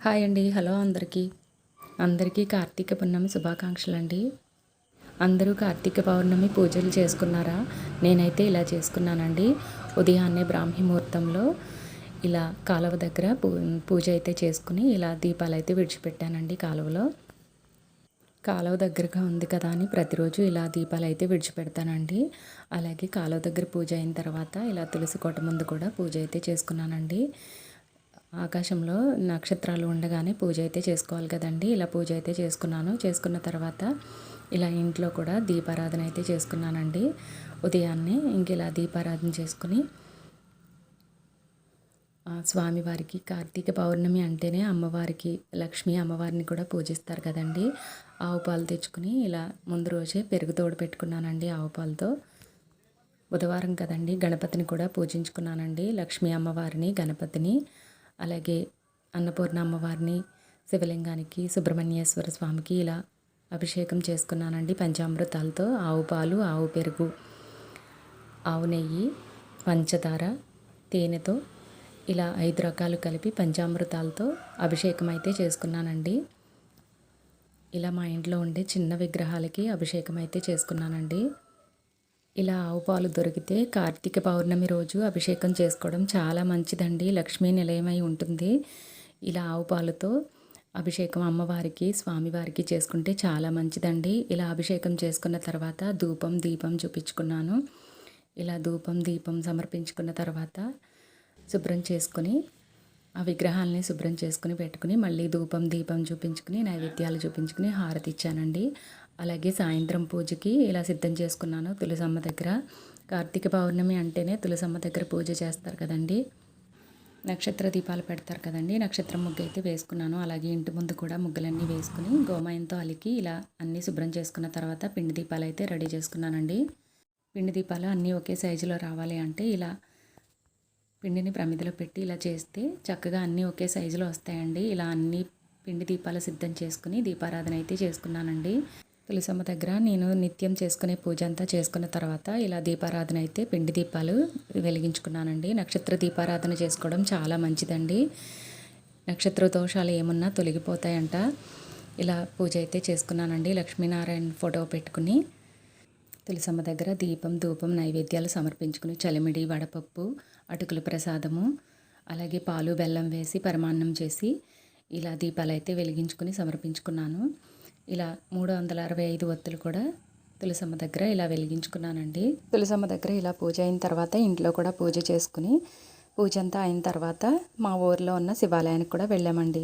Hi అండి. Hello అందరికీ కార్తీక పౌర్ణమి శుభాకాంక్షలండి. అందరూ కార్తీక పౌర్ణమి పూజలు చేసుకున్నారా? నేనైతే ఇలా చేసుకున్నానండి. ఉదయాన్నే బ్రాహ్మీ ముహూర్తంలో ఇలా కాలువ దగ్గర పూజ అయితే చేసుకుని ఇలా దీపాలైతే విడిచిపెట్టానండి కాలువలో. కాలువ దగ్గరగా ఉంది కదా అని ప్రతిరోజు ఇలా దీపాలైతే విడిచిపెడతానండి. అలాగే కాలువ దగ్గర పూజ అయిన తర్వాత ఇలా తులసి కోట ముందు కూడా పూజ అయితే చేసుకున్నానండి. ఆకాశంలో నక్షత్రాలు ఉండగానే పూజ అయితే చేసుకోవాలి కదండి. ఇలా పూజ అయితే చేసుకున్న తర్వాత ఇలా ఇంట్లో కూడా దీపారాధన అయితే చేసుకున్నానండి. ఉదయాన్నే ఇంక ఇలా దీపారాధన చేసుకుని స్వామివారికి కార్తీక పౌర్ణమి అంటేనే అమ్మవారికి లక్ష్మీ అమ్మవారిని కూడా పూజిస్తారు కదండి. ఆవు పాలు తెచ్చుకుని ఇలా ముందు రోజే పెరుగు తోడు పెట్టుకున్నానండి ఆవు పాలతో. బుధవారం కదండి, గణపతిని కూడా పూజించుకున్నానండి. లక్ష్మీ అమ్మవారిని, గణపతిని, అలాగే అన్నపూర్ణ అమ్మవారిని, శివలింగానికి, సుబ్రహ్మణ్యేశ్వర స్వామికి ఇలా అభిషేకం చేసుకున్నానండి పంచామృతాలతో. ఆవు పాలు, ఆవు పెరుగు, ఆవు నెయ్యి, పంచదార, తేనెతో ఇలా 5 రకాలు కలిపి పంచామృతాలతో అభిషేకం అయితే చేసుకున్నానండి. ఇలా మా ఇంట్లో ఉండే చిన్న విగ్రహాలకి అభిషేకం అయితే చేసుకున్నానండి. ఇలా ఆవు పాలు దొరికితే కార్తీక పౌర్ణమి రోజు అభిషేకం చేసుకోవడం చాలా మంచిదండి. లక్ష్మీ నిలయమై ఉంటుంది. ఇలా ఆవు పాలతో అభిషేకం అమ్మవారికి, స్వామివారికి చేసుకుంటే చాలా మంచిదండి. ఇలా అభిషేకం చేసుకున్న తర్వాత ధూపం, దీపం చూపించుకున్నాను. ఇలా ధూపం, దీపం సమర్పించుకున్న తర్వాత శుభ్రం చేసుకుని ఆ విగ్రహాలని శుభ్రం చేసుకుని పెట్టుకుని మళ్ళీ ధూపం, దీపం చూపించుకుని నైవేద్యాలు చూపించుకుని హారతి ఇచ్చానండి. అలాగే సాయంత్రం పూజకి ఇలా సిద్ధం చేసుకున్నాను తులసమ్మ దగ్గర. కార్తీక పౌర్ణమి అంటేనే తులసమ్మ దగ్గర పూజ చేస్తారు కదండి. నక్షత్ర దీపాలు పెడతారు కదండి. నక్షత్రం ముగ్గు అయితే వేసుకున్నాను. అలాగే ఇంటి ముందు కూడా ముగ్గులన్నీ వేసుకుని గోమయంతో అలికి ఇలా అన్నీ శుభ్రం చేసుకున్న తర్వాత పిండి దీపాలు అయితే రెడీ చేసుకున్నానండి. పిండి దీపాలు అన్నీ ఒకే సైజులో రావాలి అంటే ఇలా పిండిని ప్రమిదలో పెట్టి ఇలా చేస్తే చక్కగా అన్నీ ఒకే సైజులో వస్తాయండి. ఇలా అన్ని పిండి దీపాలు సిద్ధం చేసుకుని దీపారాధన అయితే చేసుకున్నానండి. తులసమ్మ దగ్గర నేను నిత్యం చేసుకునే పూజ అంతా చేసుకున్న తర్వాత ఇలా దీపారాధన అయితే పిండి దీపాలు వెలిగించుకున్నానండి. నక్షత్ర దీపారాధన చేసుకోవడం చాలా మంచిదండి. నక్షత్ర దోషాలు ఏమున్నా తొలగిపోతాయంట. ఇలా పూజ అయితే చేసుకున్నానండి. లక్ష్మీనారాయణ ఫోటో పెట్టుకుని తులసమ్మ దగ్గర దీపం, ధూపం, నైవేద్యాలు సమర్పించుకుని చలిమిడి, వడపప్పు, అటుకుల ప్రసాదము, అలాగే పాలు, బెల్లం వేసి పరమాన్నం చేసి ఇలా దీపాలు అయితే వెలిగించుకుని సమర్పించుకున్నాను. ఇలా 365 ఒత్తులు కూడా తులసమ్మ దగ్గర ఇలా వెలిగించుకున్నానండి. తులసమ్మ దగ్గర ఇలా పూజ అయిన తర్వాత ఇంట్లో కూడా పూజ చేసుకుని పూజ అంతా అయిన తర్వాత మా ఊరిలో ఉన్న శివాలయానికి కూడా వెళ్ళామండి.